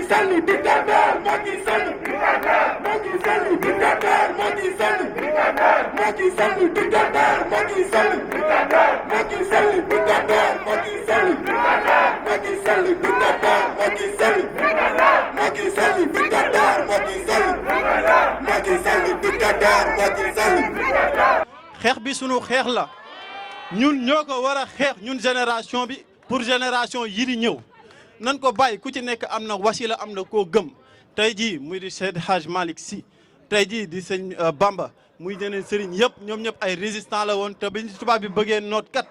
Sall dictateur, Macky Sall dictateur, Macky Sall dictateur, Macky Sall dictateur, Macky Sall dictateur, Macky Sall dictateur, Macky Sall dictateur, Macky Sall dictateur, Macky Sall dictateur, Macky Sall dictateur, Macky Sall dictateur, Macky Sall dictateur, Macky Sall dictateur, Macky Sall dictateur. xeex bi sunu xeex la ñun ñoo ko war a xeex ñun génération bi pour génération yi di ñëw nan ko bàyyi ku ci nekk am na wasila am na koo gëm tey jii muy di Seydi Hadj Malick Sy tey jii di sëñ Bamba muy jeneen sëriñ yëpp ñoom ñëpp ay résistant la woon te bi tubaab bi bëggee noot kat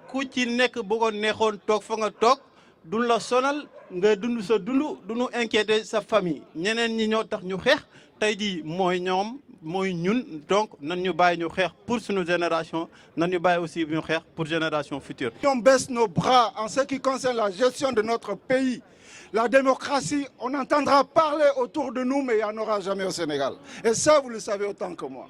ku ci nekk bu ko neexoon toog fa nga toog duñ la sonal nga dund sa dund duñu inquiéter sa famille ñeneen ñi ñoo tax ñu xeex tey jii mooy ñoom mooy ñun donc nan ñu bàyyi ñu xeex pour suñu génération nan ñu bàyyi aussi ñu xeex pour génération future. On baisse nos bras en ce qui concerne la gestion de notre pays. La démocratie, on entendra parler autour de nous, mais il n'y en aura jamais au Sénégal. Et ça, vous le savez autant que moi.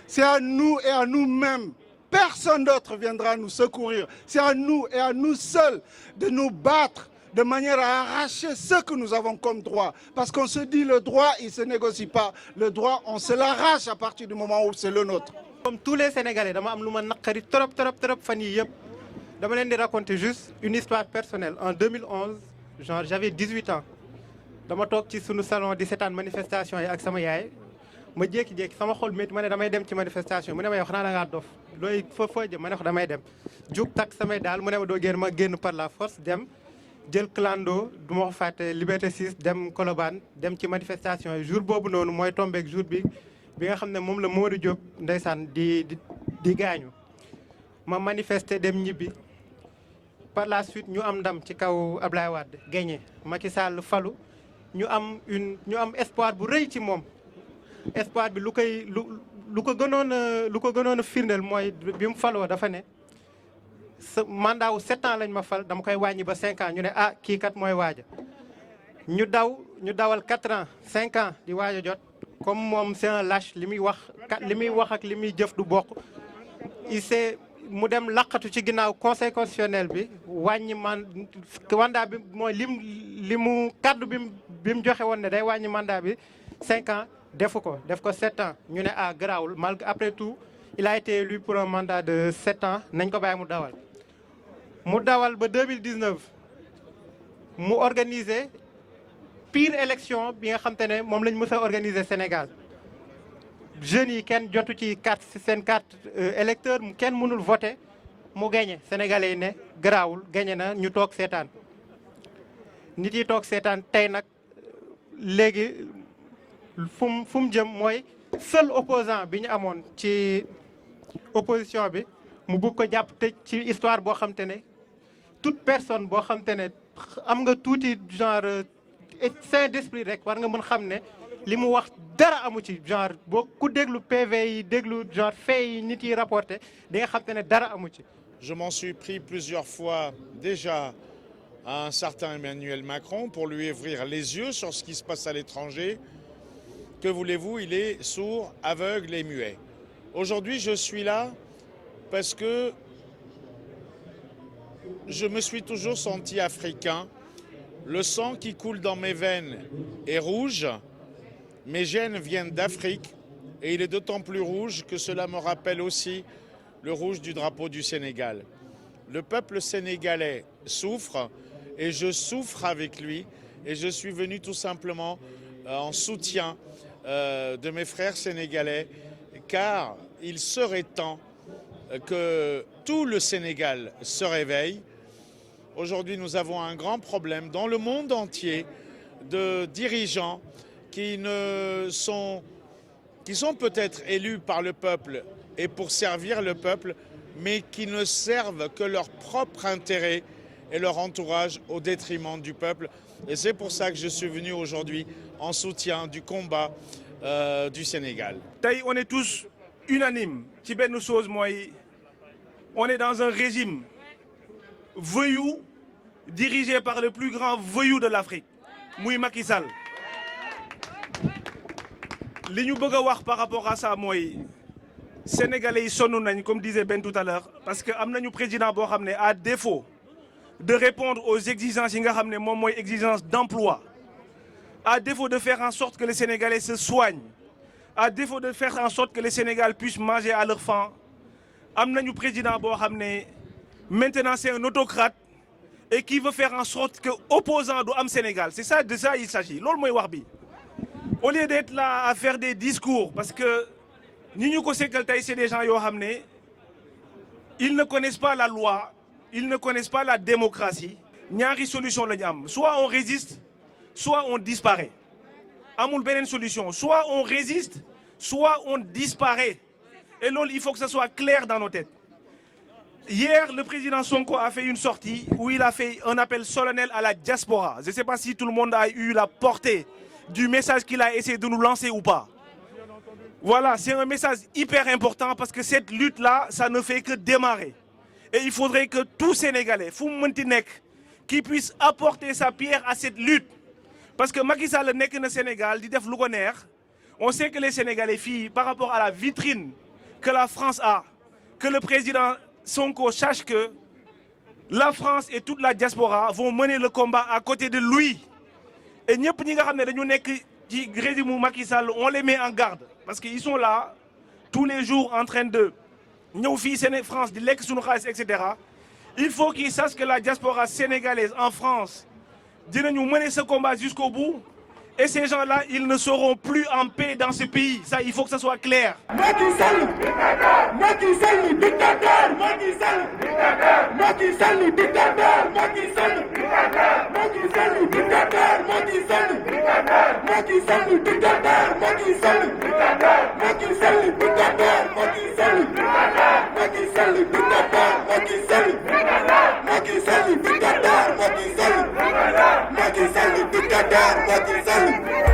C'est à nous et à nous-mêmes. Personne d'autre viendra nous secourir. C'est à nous et à nous seuls de nous battre de manière à arracher ce que nous avons comme droit. Parce qu'on se dit le droit, il ne se négocie pas. Le droit, on se l'arrache à partir du moment où c'est le nôtre. Comme tous les Sénégalais, dama am lu ma naqari trop fan yii yëpp dama leen di raconter juste une histoire personnelle. En 2011, j'avais 18 ans. dama toog ci sunu salon di seetaan manifestation yi ak sama yaay ma jékki-jékki sama xol métti ma ne damay dem ci manifestation mu ne ma yow xanaa da ngaa dof looy foo jëm ma ne ko damay dem. jug takk samay daal mu ne ma doo génn ma génn par la force dem. jël clando du ma ko fàtte Liberté 6 dem Colobane dem ci manifestation yi jour boobu noonu mooy tombeek jour bi nga xam ne moom la Modou Diop ndeysaan di gaañu ma manifester dem ñibbi par la suite ñu am ndam ci kaw Ablaye Wade gagné Macky Sall falu ñu am espoir bu rëy ci moom espoir bi lu ko gënoon a firndeel mooy bi mu faloo dafa ne sa mandat wu 7 ans lañ ma fal dama koy wàññi ba 5 ans ñu ne kii kat mooy waaja ñu dawal 4 ans 5 ans di waaj a jot comme moom c'est un lâche li muy wax ak li muy jëf du bokk mu dem laqatu ci ginnaaw conseil constitutionnel bi wàññi mandat bi mooy li mu kaddu bi mu joxe woon ne day wàññi mandat bi 5 ans def ko 7 ans ñu ne garaawul malgré après tout il a été élu pour un mandat de 7 ans nañ ko bàyyi mu dawal ba 2019 mu organiser pire élection bi nga xam te ne moom lañ mës a organiser Sénégal jeunes yi kenn jotu ci seen carte électeur kenn mënul voter mu gagné sénégalais yi ne garaawul gagné na ñu toog seetaan nit yi toog seetaan tey nag léegi fu mu jëm mooy seul opposant bi ñu amoon ci opposition bi mu bëgg ko jàpp tëj ci histoire boo xam te ne toute personne boo xam te ne am nga tuuti genre saint d'esprit rek war nga mën xam ne li mu wax dara amu ci genre boo ku déglu PV yi déglu genre fait yi nit yi rapporté di nga xam te ne dara amu ci. Je m'en suis pris plusieurs fois déjà à un certain Emmanuel Macron pour lui ouvrir les yeux sur ce qui se passe à l'étranger. Que voulez-vous, il est sourd, aveugle et muet. Aujourd'hui, je suis là parce que je me suis toujours senti africain. Le sang qui coule dans mes veines est rouge. Mes gènes viennent d'Afrique et il est d'autant plus rouge que cela me rappelle aussi le rouge du drapeau du Sénégal. Le peuple sénégalais souffre et je souffre avec lui et je suis venu tout simplement en soutien de mes frères sénégalais car il serait temps que tout le Sénégal se réveille. Aujourd'hui, nous avons un grand problème dans le monde entier de dirigeants qui sont peut-être élus par le peuple et pour servir le peuple, mais qui ne servent que leur propre intérêt et leur entourage au détriment du peuple. Et c'est pour ça que je suis venu aujourd'hui en soutien du combat du Sénégal. On est tous unanimes. On est dans un régime voyou dirigé par le plus grand voyou de l'Afrique, Mouy Macky Sall. Li ñu bëgg a wax par rapport à ça mooy sénégalais yi sonn nañ comme disait Ben tout à l'heure parce que am nañu président boo xam ne à défaut de répondre aux exigences yi nga xam ne moom mooy exigence d'emploi à défaut de faire en sorte que les Sénégalais se soignent, à défaut de faire en sorte que les Sénégalais puissent manger à leur faim, am nañu président boo xam ne maintenant c'est un autocrate et qui veut faire en sorte que opposant du am Sénégal. C'est ça, de ça il s'agit. Loolu mooy wax bi. Au lieu d'être là à faire des discours, parce que ñi ñu ko sekkal tey c'est des gens yoo xam ne ils ne connaissent pas la loi, ils ne connaissent pas la démocratie. Ñaari solution la ñu am, soit on résiste, soit on disparaît. Amul beneen solution, soit on résiste, soit on disparaît. Et là, il faut que ça soit clair dans nos têtes. Hier, le président Sonko a fait une sortie où il a fait un appel solennel à la diaspora. Je ne sais pas si tout le monde a eu la portée du message qu'il a essayé de nous lancer ou pas. Voilà, c'est un message hyper important parce que cette lutte-là, ça ne fait que démarrer. Et il faudrait que tout Sénégalais, fu mu mënti nekk, qui puisse apporter sa pierre à cette lutte. Parce que Macky Sall nekk na Sénégal di def lu ko neex. On sait que les Sénégalais fii par rapport à la vitrine que la France a, que le président Sonko sache que la France et toute la diaspora vont mener le combat à côté de lui. Et ñëpp ñi nga xam ne dañu nekk ci régime Macky Sall, on les met en garde parce qu'ils sont là tous les jours en train de ñëw fii France di lekk suñu xaalis etc. Il faut qu'ils sachent que la diaspora sénégalaise en France dinañu mener ce combat jusqu'au bout. Et ces gens-là, ils ne seront plus en paix dans ce pays. Ça, il faut que ça soit clair. Macky Sall, Macky Sall, dictateur, Macky Sall, Macky Sall, dictateur, Macky Sall, Macky Sall, dictateur, Macky Sall, Macky Sall, dictateur, Macky Sall, Macky Sall, dictateur, Macky Sall, Macky Sall, dictateur, Macky Sall, Macky Sall, dictateur, Macky Sall, Macky Sall, dictateur, Macky Sall.